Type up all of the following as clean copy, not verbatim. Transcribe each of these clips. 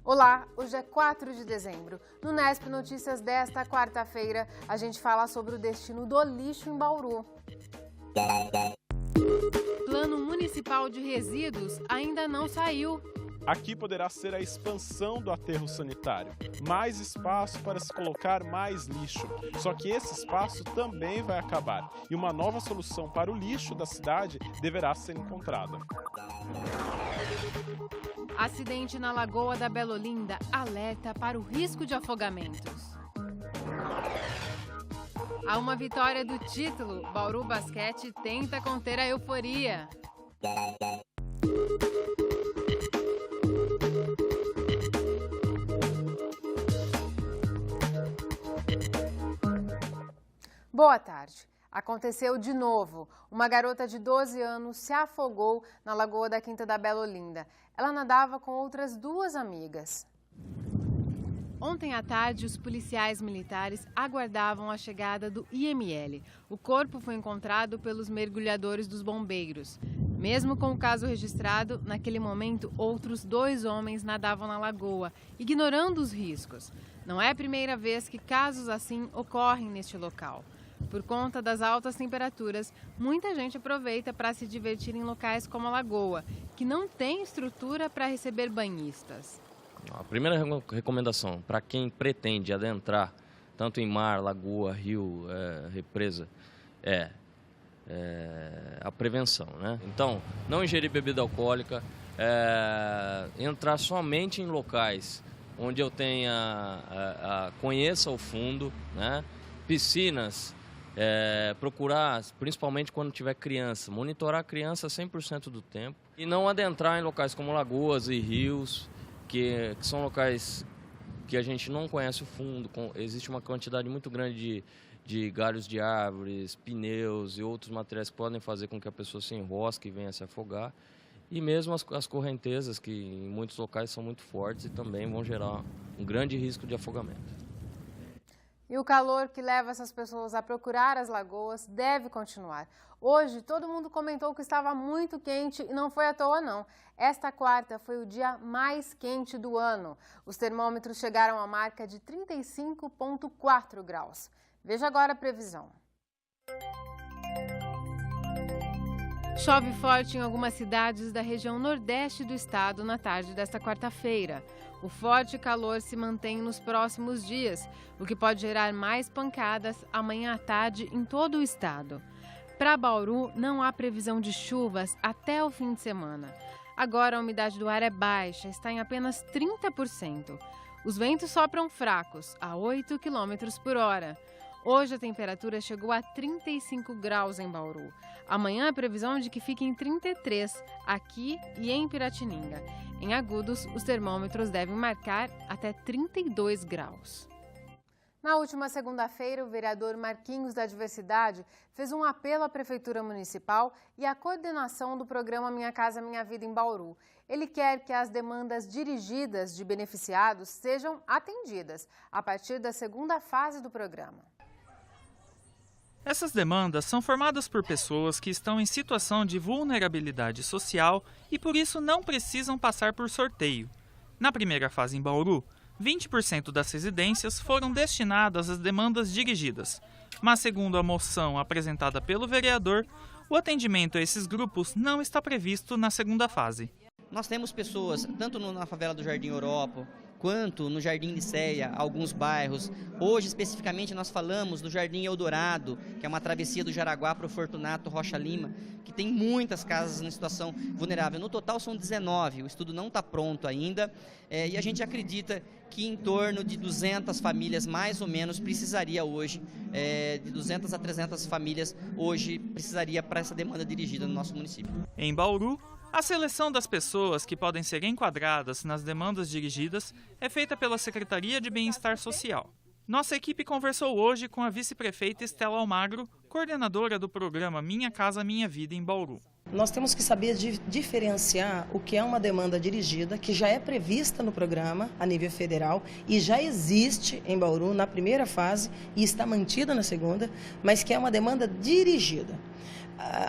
Olá, hoje é 4 de dezembro. No Nesp Notícias desta quarta-feira, a gente fala sobre o destino do lixo em Bauru. Plano Municipal de Resíduos ainda não saiu. Aqui poderá ser a expansão do aterro sanitário. Mais espaço para se colocar mais lixo. Só que esse espaço também vai acabar. E uma nova solução para o lixo da cidade deverá ser encontrada. Acidente na Lagoa da Bela Olinda alerta para o risco de afogamentos. Há uma vitória do título. Bauru Basquete tenta conter a euforia. Boa tarde. Aconteceu de novo. Uma garota de 12 anos se afogou na Lagoa da Quinta da Bela Olinda. Ela nadava com outras 2 amigas. Ontem à tarde, os policiais militares aguardavam a chegada do IML. O corpo foi encontrado pelos mergulhadores dos bombeiros. Mesmo com o caso registrado, naquele momento, outros 2 homens nadavam na lagoa, ignorando os riscos. Não é a primeira vez que casos assim ocorrem neste local. Por conta das altas temperaturas, muita gente aproveita para se divertir em locais como a lagoa, que não tem estrutura para receber banhistas. A primeira recomendação para quem pretende adentrar, tanto em mar, lagoa, rio, represa, é a prevenção, né? Então, não ingerir bebida alcoólica, entrar somente em locais onde eu conheça o fundo, né? Piscinas, procurar, principalmente quando tiver criança, monitorar a criança 100% do tempo e não adentrar em locais como lagoas e rios, que são locais que a gente não conhece o fundo. Existe uma quantidade muito grande de galhos de árvores, pneus e outros materiais que podem fazer com que a pessoa se enrosque e venha se afogar. E mesmo as correntezas, que em muitos locais são muito fortes e também vão gerar um grande risco de afogamento. E o calor que leva essas pessoas a procurar as lagoas deve continuar. Hoje, todo mundo comentou que estava muito quente e não foi à toa, não. Esta quarta foi o dia mais quente do ano. Os termômetros chegaram à marca de 35,4 graus. Veja agora a previsão. Chove forte em algumas cidades da região nordeste do estado na tarde desta quarta-feira. O forte calor se mantém nos próximos dias, o que pode gerar mais pancadas amanhã à tarde em todo o estado. Para Bauru, não há previsão de chuvas até o fim de semana. Agora a umidade do ar é baixa, está em apenas 30%. Os ventos sopram fracos, a 8 km por hora. Hoje a temperatura chegou a 35 graus em Bauru. Amanhã a previsão é de que fique em 33, aqui e em Piratininga. Em Agudos, os termômetros devem marcar até 32 graus. Na última segunda-feira, o vereador Marquinhos da Diversidade fez um apelo à Prefeitura Municipal e à coordenação do programa Minha Casa Minha Vida em Bauru. Ele quer que as demandas dirigidas de beneficiados sejam atendidas a partir da segunda fase do programa. Essas demandas são formadas por pessoas que estão em situação de vulnerabilidade social e por isso não precisam passar por sorteio. Na primeira fase em Bauru, 20% das residências foram destinadas às demandas dirigidas, mas segundo a moção apresentada pelo vereador, o atendimento a esses grupos não está previsto na segunda fase. Nós temos pessoas, tanto na favela do Jardim Europa, quanto no Jardim Licéia, alguns bairros. Hoje, especificamente, nós falamos do Jardim Eldorado, que é uma travessia do Jaraguá para o Fortunato Rocha Lima, que tem muitas casas em situação vulnerável. No total são 19, o estudo não está pronto ainda, e a gente acredita que em torno de 200 famílias, mais ou menos, precisaria hoje, de 200 a 300 famílias, hoje precisaria para essa demanda dirigida no nosso município. Em Bauru, a seleção das pessoas que podem ser enquadradas nas demandas dirigidas é feita pela Secretaria de Bem-Estar Social. Nossa equipe conversou hoje com a vice-prefeita Estela Almagro, coordenadora do programa Minha Casa Minha Vida em Bauru. Nós temos que saber diferenciar o que é uma demanda dirigida, que já é prevista no programa a nível federal e já existe em Bauru na primeira fase e está mantida na segunda, mas que é uma demanda dirigida.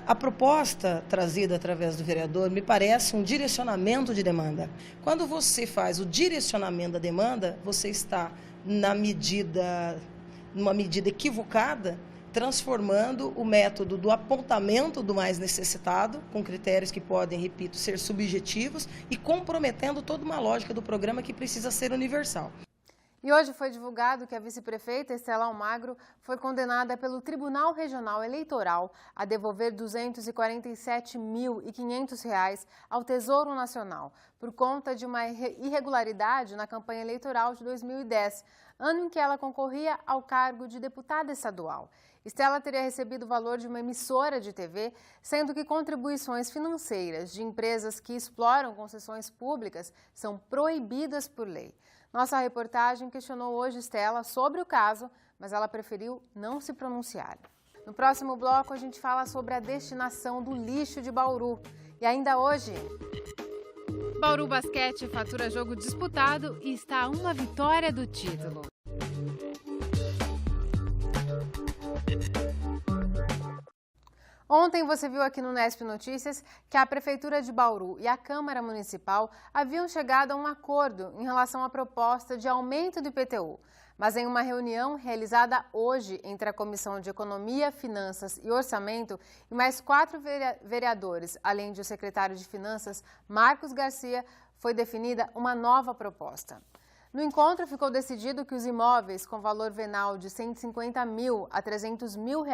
A proposta trazida através do vereador me parece um direcionamento de demanda. Quando você faz o direcionamento da demanda, você está numa medida equivocada, transformando o método do apontamento do mais necessitado, com critérios que podem, repito, ser subjetivos, e comprometendo toda uma lógica do programa que precisa ser universal. E hoje foi divulgado que a vice-prefeita Estela Almagro foi condenada pelo Tribunal Regional Eleitoral a devolver R$ 247.500 ao Tesouro Nacional por conta de uma irregularidade na campanha eleitoral de 2010, ano em que ela concorria ao cargo de deputada estadual. Estela teria recebido o valor de uma emissora de TV, sendo que contribuições financeiras de empresas que exploram concessões públicas são proibidas por lei. Nossa reportagem questionou hoje Estela sobre o caso, mas ela preferiu não se pronunciar. No próximo bloco, a gente fala sobre a destinação do lixo de Bauru. E ainda hoje... Bauru Basquete fatura jogo disputado e está a uma vitória do título. Ontem você viu aqui no Nesp Notícias que a Prefeitura de Bauru e a Câmara Municipal haviam chegado a um acordo em relação à proposta de aumento do IPTU. Mas em uma reunião realizada hoje entre a Comissão de Economia, Finanças e Orçamento e mais 4 vereadores, além de o secretário de Finanças, Marcos Garcia, foi definida uma nova proposta. No encontro, ficou decidido que os imóveis com valor venal de R$ 150 mil a R$ 300 mil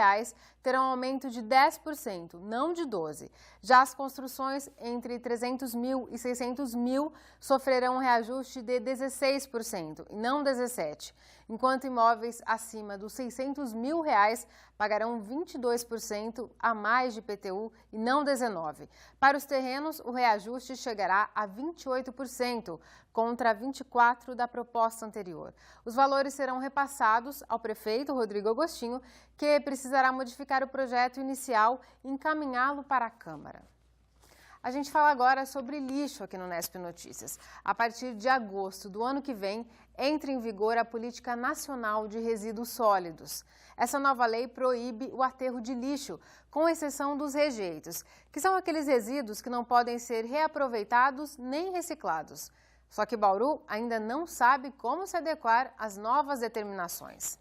terão aumento de 10%, não de 12%. Já as construções entre 300 mil e 600 mil sofrerão um reajuste de 16% e não 17%, enquanto imóveis acima dos R$ 600 mil pagarão 22% a mais de IPTU e não 19%. Para os terrenos, o reajuste chegará a 28%, contra 24% da proposta anterior. Os valores serão repassados ao prefeito Rodrigo Agostinho, que precisará modificar o projeto inicial e encaminhá-lo para a Câmara. A gente fala agora sobre lixo aqui no Nesp Notícias. A partir de agosto do ano que vem, entra em vigor a Política Nacional de Resíduos Sólidos. Essa nova lei proíbe o aterro de lixo, com exceção dos rejeitos, que são aqueles resíduos que não podem ser reaproveitados nem reciclados. Só que Bauru ainda não sabe como se adequar às novas determinações.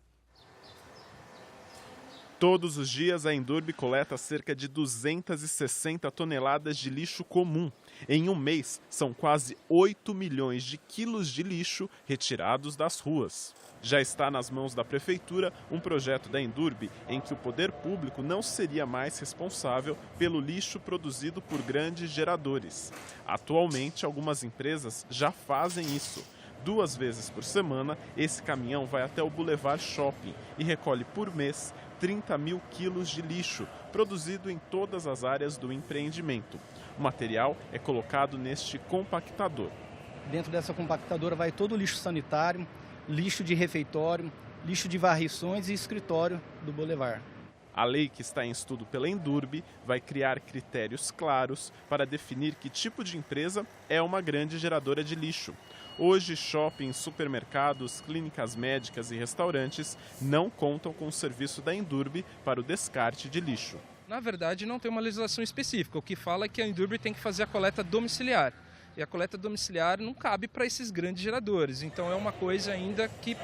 Todos os dias, a Endurbe coleta cerca de 260 toneladas de lixo comum. Em um mês, são quase 8 milhões de quilos de lixo retirados das ruas. Já está nas mãos da Prefeitura um projeto da Endurbe em que o poder público não seria mais responsável pelo lixo produzido por grandes geradores. Atualmente, algumas empresas já fazem isso. 2 vezes por semana, esse caminhão vai até o Boulevard Shopping e recolhe por mês 30 mil quilos de lixo, produzido em todas as áreas do empreendimento. O material é colocado neste compactador. Dentro dessa compactadora vai todo o lixo sanitário, lixo de refeitório, lixo de varrições e escritório do Boulevard. A lei que está em estudo pela Endurbe vai criar critérios claros para definir que tipo de empresa é uma grande geradora de lixo. Hoje, shoppings, supermercados, clínicas médicas e restaurantes não contam com o serviço da Endurbe para o descarte de lixo. Na verdade, não tem uma legislação específica. O que fala é que a Endurbe tem que fazer a coleta domiciliar. E a coleta domiciliar não cabe para esses grandes geradores. Então é uma coisa ainda que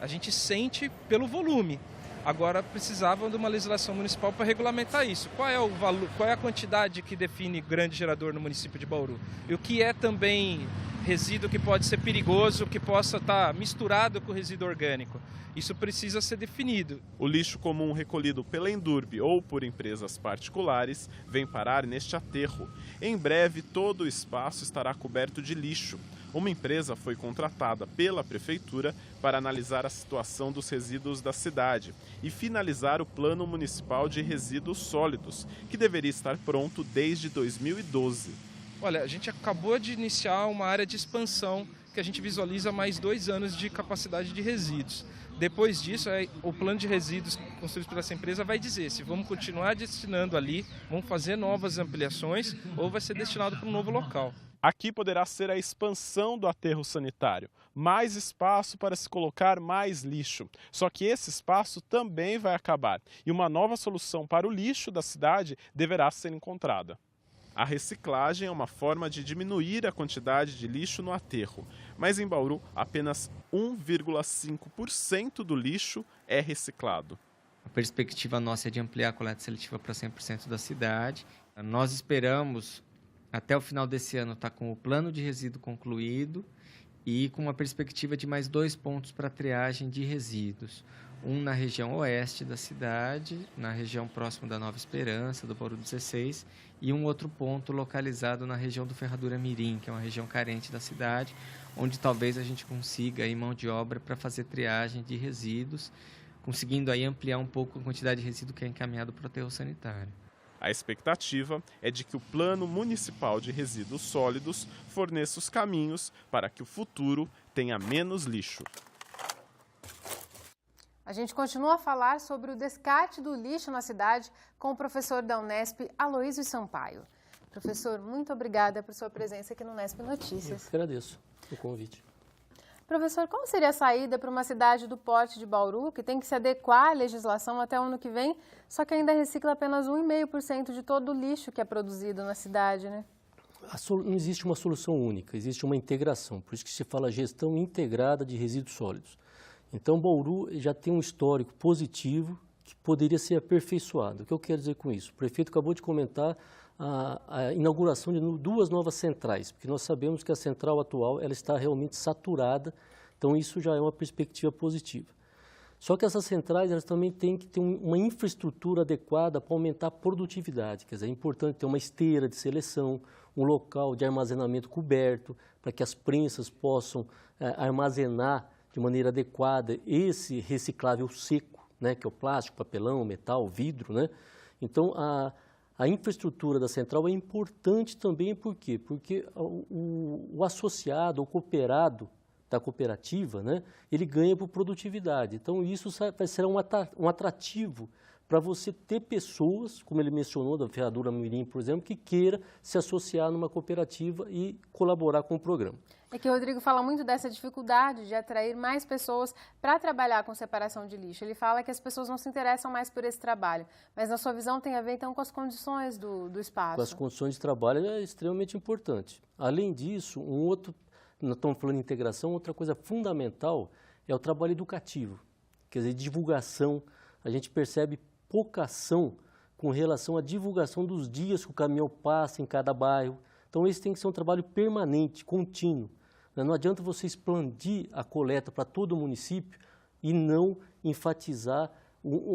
a gente sente pelo volume. Agora precisavam de uma legislação municipal para regulamentar isso. Qual é o valor, qual é a quantidade que define grande gerador no município de Bauru? E o que é também resíduo que pode ser perigoso, que possa estar misturado com resíduo orgânico? Isso precisa ser definido. O lixo comum recolhido pela Endurbe ou por empresas particulares vem parar neste aterro. Em breve, todo o espaço estará coberto de lixo. Uma empresa foi contratada pela Prefeitura para analisar a situação dos resíduos da cidade e finalizar o Plano Municipal de Resíduos Sólidos, que deveria estar pronto desde 2012. Olha, a gente acabou de iniciar uma área de expansão que a gente visualiza mais 2 anos de capacidade de resíduos. Depois disso, o plano de resíduos construído por essa empresa vai dizer se vamos continuar destinando ali, vamos fazer novas ampliações ou vai ser destinado para um novo local. Aqui poderá ser a expansão do aterro sanitário, mais espaço para se colocar mais lixo. Só que esse espaço também vai acabar e uma nova solução para o lixo da cidade deverá ser encontrada. A reciclagem é uma forma de diminuir a quantidade de lixo no aterro, mas em Bauru apenas 1,5% do lixo é reciclado. A perspectiva nossa é de ampliar a coleta seletiva para 100% da cidade. Nós esperamos, até o final desse ano, estar com o plano de resíduo concluído e com uma perspectiva de mais 2 pontos para triagem de resíduos. Um na região oeste da cidade, na região próxima da Nova Esperança, do Bauru 16, e um outro ponto localizado na região do Ferradura Mirim, que é uma região carente da cidade, onde talvez a gente consiga aí mão de obra para fazer triagem de resíduos, conseguindo aí ampliar um pouco a quantidade de resíduo que é encaminhado para o aterro sanitário. A expectativa é de que o Plano Municipal de Resíduos Sólidos forneça os caminhos para que o futuro tenha menos lixo. A gente continua a falar sobre o descarte do lixo na cidade com o professor da Unesp, Aloísio Sampaio. Professor, muito obrigada por sua presença aqui no Unesp Notícias. Eu agradeço o convite. Professor, qual seria a saída para uma cidade do porte de Bauru, que tem que se adequar à legislação até o ano que vem, só que ainda recicla apenas 1,5% de todo o lixo que é produzido na cidade, né? Não existe uma solução única, existe uma integração, por isso que se fala gestão integrada de resíduos sólidos. Então, Bauru já tem um histórico positivo que poderia ser aperfeiçoado. O que eu quero dizer com isso? O prefeito acabou de comentar a inauguração de 2 novas centrais, porque nós sabemos que a central atual ela está realmente saturada, então isso já é uma perspectiva positiva. Só que essas centrais elas também têm que ter uma infraestrutura adequada para aumentar a produtividade, quer dizer, é importante ter uma esteira de seleção, um local de armazenamento coberto, para que as prensas possam armazenar de maneira adequada esse reciclável seco, né, que é o plástico, papelão, metal, vidro, né? Então, a infraestrutura da central é importante também, por quê? Porque o associado, o cooperado da cooperativa, né, ele ganha por produtividade. Então, isso vai ser um atrativo para você ter pessoas, como ele mencionou, da Ferradura Mirim, por exemplo, que queira se associar numa cooperativa e colaborar com o programa. É que o Rodrigo fala muito dessa dificuldade de atrair mais pessoas para trabalhar com separação de lixo. Ele fala que as pessoas não se interessam mais por esse trabalho, mas na sua visão tem a ver então com as condições do espaço. Com as condições de trabalho é extremamente importante. Além disso, nós estamos falando de integração, outra coisa fundamental é o trabalho educativo, quer dizer, divulgação. A gente percebe pouca ação com relação à divulgação dos dias que o caminhão passa em cada bairro. Então, esse tem que ser um trabalho permanente, contínuo. Não adianta você expandir a coleta para todo o município e não enfatizar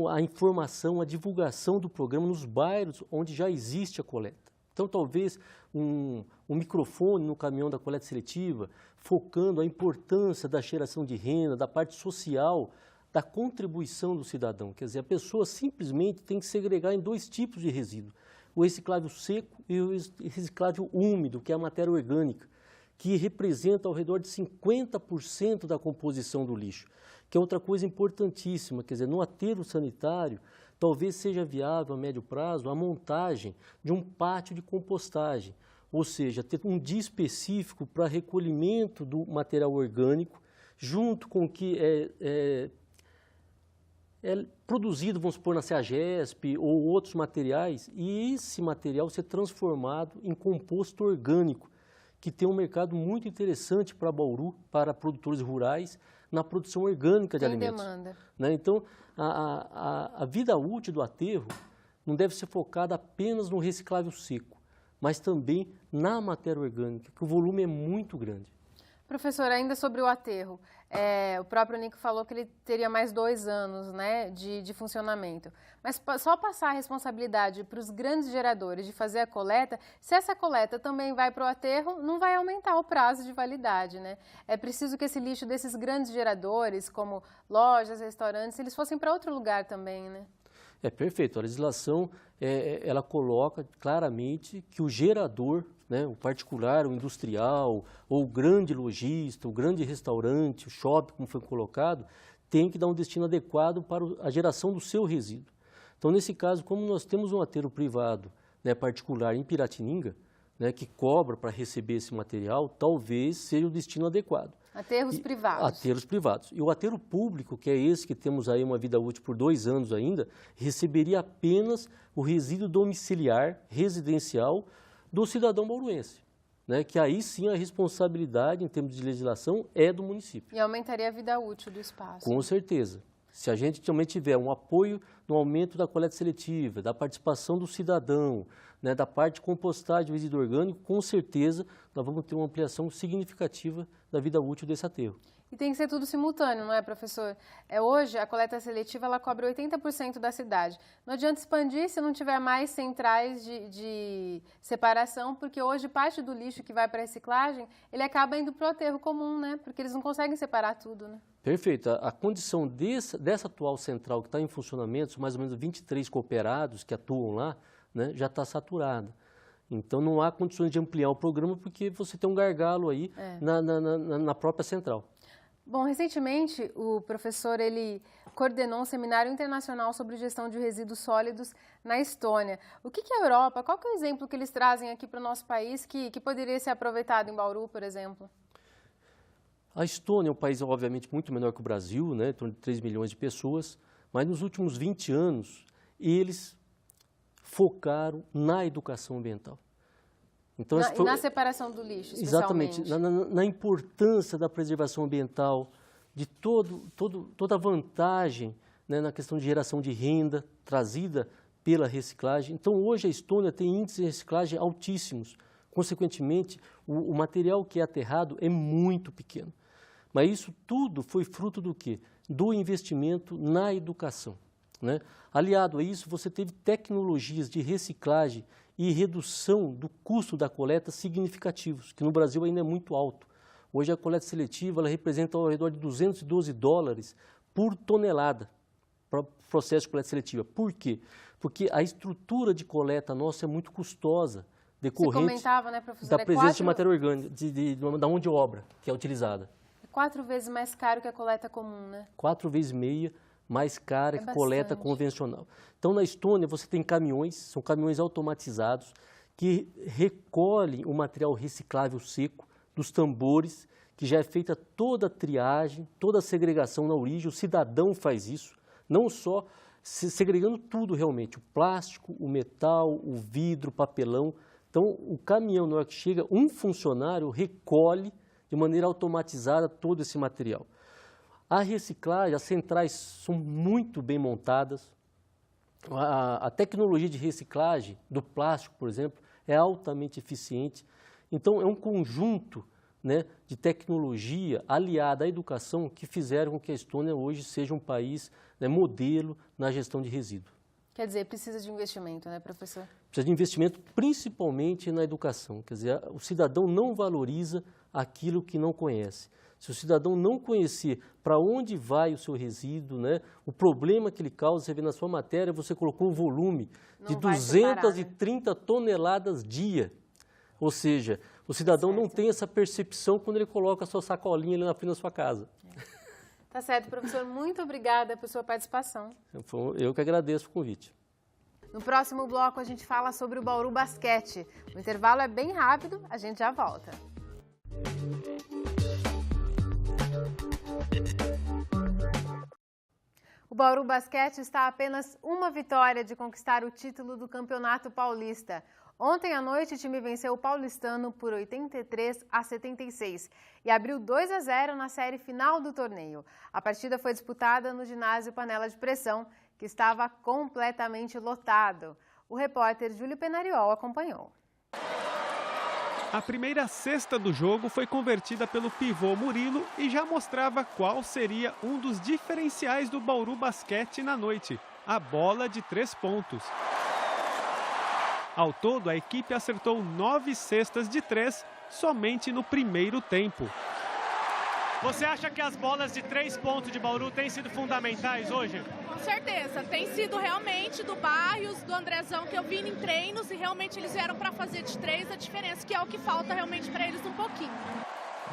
a informação, a divulgação do programa nos bairros onde já existe a coleta. Então, talvez um microfone no caminhão da coleta seletiva, focando a importância da geração de renda, da parte social, da contribuição do cidadão. Quer dizer, a pessoa simplesmente tem que segregar em 2 tipos de resíduo. O reciclável seco e o reciclável úmido, que é a matéria orgânica, que representa ao redor de 50% da composição do lixo, que é outra coisa importantíssima. Quer dizer, no aterro sanitário, talvez seja viável a médio prazo a montagem de um pátio de compostagem, ou seja, ter um dia específico para recolhimento do material orgânico, junto com o que é produzido, vamos supor, na CEAGESP ou outros materiais, e esse material ser transformado em composto orgânico, que tem um mercado muito interessante para Bauru, para produtores rurais, na produção orgânica de alimentos. Demanda. Né? Então, a vida útil do aterro não deve ser focada apenas no reciclável seco, mas também na matéria orgânica, que o volume é muito grande. Professor, ainda sobre o aterro, o próprio Nico falou que ele teria mais 2 anos, né, de funcionamento. Mas só passar a responsabilidade para os grandes geradores de fazer a coleta, se essa coleta também vai para o aterro, não vai aumentar o prazo de validade, né? É preciso que esse lixo desses grandes geradores, como lojas, restaurantes, eles fossem para outro lugar também, né? É perfeito. A legislação, ela coloca claramente que o gerador, né, o particular, o industrial, ou o grande lojista, o grande restaurante, o shopping, como foi colocado, tem que dar um destino adequado para a geração do seu resíduo. Então, nesse caso, como nós temos um aterro privado, né, particular em Piratininga, né, que cobra para receber esse material, talvez seja o destino adequado. Aterros privados. Aterros privados. E o aterro público, que é esse que temos aí uma vida útil por 2 anos ainda, receberia apenas o resíduo domiciliar, residencial, do cidadão bauruense, né? Que aí sim a responsabilidade, em termos de legislação, é do município. E aumentaria a vida útil do espaço. Com certeza. Se a gente também tiver um apoio no aumento da coleta seletiva, da participação do cidadão, né, da parte de compostagem do resíduo orgânico, com certeza nós vamos ter uma ampliação significativa da vida útil desse aterro. E tem que ser tudo simultâneo, não é, professor? Hoje, a coleta seletiva ela cobre 80% da cidade. Não adianta expandir se não tiver mais centrais de separação, porque hoje parte do lixo que vai para a reciclagem, ele acaba indo para o aterro comum, né? Porque eles não conseguem separar tudo, né? Perfeito. A condição dessa atual central que está em funcionamento, mais ou menos 23 cooperados que atuam lá, né, já está saturada. Então, não há condições de ampliar o programa porque você tem um gargalo aí na própria central. Bom, recentemente o professor ele coordenou um seminário internacional sobre gestão de resíduos sólidos na Estônia. O que é a Europa? Qual que é o exemplo que eles trazem aqui para o nosso país que poderia ser aproveitado em Bauru, por exemplo? A Estônia é um país, obviamente, muito menor que o Brasil, né, em torno de 3 milhões de pessoas, mas nos últimos 20 anos eles focaram na educação ambiental. Então, na separação do lixo, especialmente. Exatamente, na importância da preservação ambiental, de toda a vantagem, né, na questão de geração de renda trazida pela reciclagem. Então, hoje a Estônia tem índices de reciclagem altíssimos. Consequentemente, o material que é aterrado é muito pequeno. Mas isso tudo foi fruto do quê? Do investimento na educação, né? Aliado a isso, você teve tecnologias de reciclagem e redução do custo da coleta significativos, que no Brasil ainda é muito alto. Hoje a coleta seletiva ela representa ao redor de $212 por tonelada para o processo de coleta seletiva. Por quê? Porque a estrutura de coleta nossa é muito custosa, decorrente Você comentava, né, professor? da presença de matéria orgânica, da mão de obra que é utilizada. 4 vezes mais caro que a coleta comum, né? 4 vezes meia mais cara que coleta convencional. Então, na Estônia, você tem caminhões, são caminhões automatizados, que recolhem o material reciclável seco dos tambores, que já é feita toda a triagem, toda a segregação na origem, o cidadão faz isso, não só segregando tudo realmente, o plástico, o metal, o vidro, o papelão. Então, o caminhão, na hora que chega, um funcionário recolhe de maneira automatizada todo esse material. A reciclagem, as centrais são muito bem montadas. A tecnologia de reciclagem do plástico, por exemplo, é altamente eficiente. Então, é um conjunto, né, de tecnologia aliada à educação que fizeram com que a Estônia hoje seja um país, né, modelo na gestão de resíduos. Quer dizer, precisa de investimento, né, professor? Precisa de investimento principalmente na educação. Quer dizer, o cidadão não valoriza aquilo que não conhece. Se o cidadão não conhecer para onde vai o seu resíduo, né, o problema que ele causa, você vê na sua matéria, você colocou um volume de 230 toneladas dia. Ou seja, o cidadão não tem essa percepção quando ele coloca a sua sacolinha ali na frente da sua casa. Tá certo, professor. Muito obrigada por sua participação. Eu que agradeço o convite. No próximo bloco, a gente fala sobre o Bauru Basquete. O intervalo é bem rápido, a gente já volta. O Bauru Basquete está a apenas uma vitória de conquistar o título do Campeonato Paulista. Ontem à noite, o time venceu o Paulistano por 83-76 e abriu 2-0 na série final do torneio. A partida foi disputada no ginásio Panela de Pressão, que estava completamente lotado. O repórter Júlio Penariol acompanhou. A primeira cesta do jogo foi convertida pelo pivô Murilo e já mostrava qual seria um dos diferenciais do Bauru Basquete na noite, a bola de 3 pontos. Ao todo, a equipe acertou 9 cestas de 3 somente no primeiro tempo. Você acha que as bolas de 3 pontos de Bauru têm sido fundamentais hoje? Com certeza, tem sido realmente do Barrios, do Andrezão, que eu vi em treinos e realmente eles vieram para fazer de 3 a diferença, que é o que falta realmente para eles um pouquinho.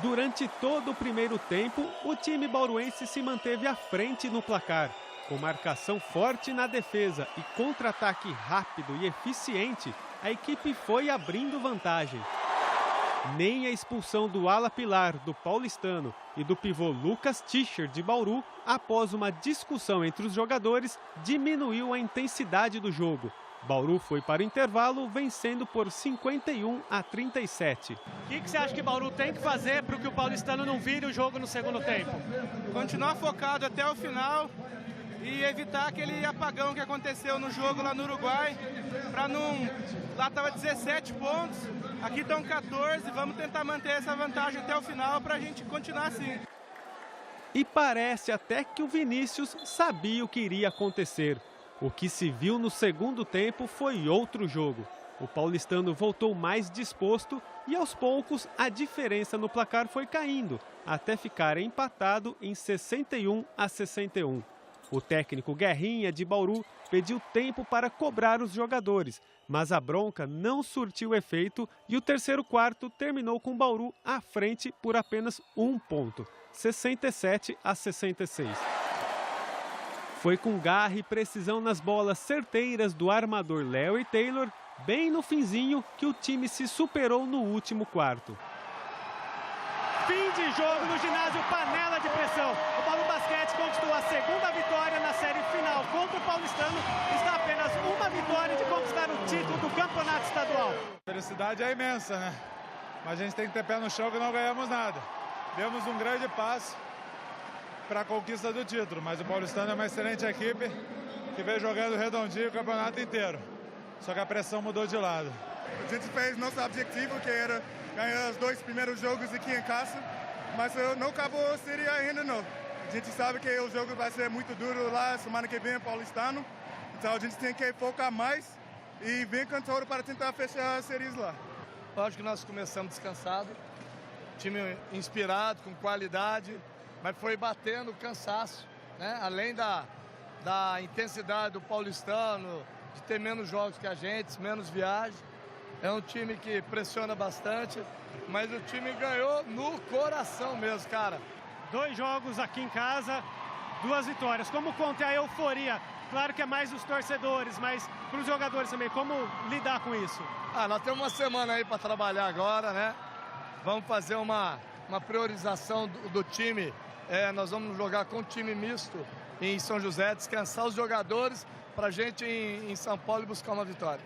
Durante todo o primeiro tempo, o time bauruense se manteve à frente no placar. Com marcação forte na defesa e contra-ataque rápido e eficiente, a equipe foi abrindo vantagem. Nem a expulsão do ala Pilar, do paulistano, e do pivô Lucas Tischer, de Bauru, após uma discussão entre os jogadores, diminuiu a intensidade do jogo. Bauru foi para o intervalo, vencendo por 51-37. O que você acha que Bauru tem que fazer para que o paulistano não vire o jogo no segundo tempo? Continuar focado até o final e evitar aquele apagão que aconteceu no jogo lá no Uruguai, para não... Lá estava 17 pontos, aqui estão 14, vamos tentar manter essa vantagem até o final para a gente continuar assim. E parece até que o Vinícius sabia o que iria acontecer. O que se viu no segundo tempo foi outro jogo. O paulistano voltou mais disposto e aos poucos a diferença no placar foi caindo, até ficar empatado em 61-61. O técnico Guerrinha, de Bauru, pediu tempo para cobrar os jogadores, mas a bronca não surtiu efeito e o terceiro quarto terminou com Bauru à frente por apenas 1 ponto, 67-66. Foi com garra e precisão nas bolas certeiras do armador Léo e Taylor, bem no finzinho, que o time se superou no último quarto. Fim de jogo no ginásio Panela de Pressão. O Bauru Basquete conquistou a segunda vitória na série final contra o paulistano. Está apenas uma vitória de conquistar o título do campeonato estadual. A felicidade é imensa, né? Mas a gente tem que ter pé no chão que não ganhamos nada. Demos um grande passo para a conquista do título, mas o paulistano é uma excelente equipe que veio jogando redondinho o campeonato inteiro. Só que a pressão mudou de lado. A gente fez nosso objetivo, que era ganhar os 2 primeiros jogos aqui em casa, mas não acabou a série ainda não. A gente sabe que o jogo vai ser muito duro lá semana que vem, paulistano, então a gente tem que focar mais e vir com tudo para tentar fechar as séries lá. Lógico que nós começamos descansado, time inspirado, com qualidade, mas foi batendo cansaço, né? Além da intensidade do paulistano, de ter menos jogos que a gente, menos viagem. É um time que pressiona bastante, mas o time ganhou no coração mesmo, cara. 2 jogos aqui em casa, 2 vitórias. Como conta a euforia? Claro que é mais os torcedores, mas para os jogadores também, como lidar com isso? Nós temos uma semana aí para trabalhar agora, né? Vamos fazer uma priorização do time. Nós vamos jogar com time misto em São José, descansar os jogadores para a gente em São Paulo buscar uma vitória.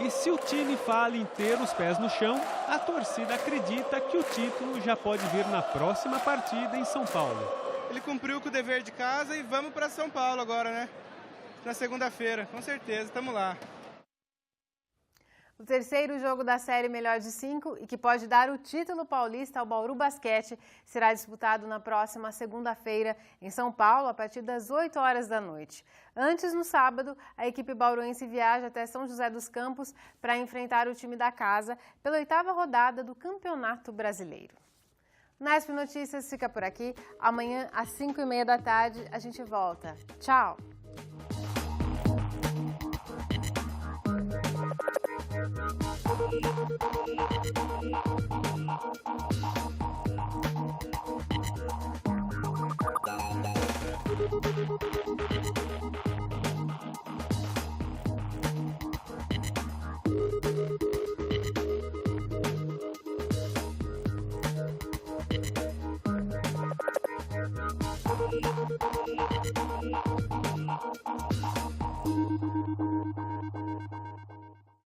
E se o time fala em ter os pés no chão, a torcida acredita que o título já pode vir na próxima partida em São Paulo. Ele cumpriu com o dever de casa e vamos para São Paulo agora, né? Na segunda-feira, com certeza, estamos lá. O terceiro jogo da série Melhor de 5 e que pode dar o título paulista ao Bauru Basquete será disputado na próxima segunda-feira em São Paulo, a partir das 8 horas da noite. Antes, no sábado, a equipe bauruense viaja até São José dos Campos para enfrentar o time da casa pela 8ª rodada do Campeonato Brasileiro. O Nesp Notícias fica por aqui. Amanhã, às 5h30 da tarde, a gente volta. Tchau! Thank you.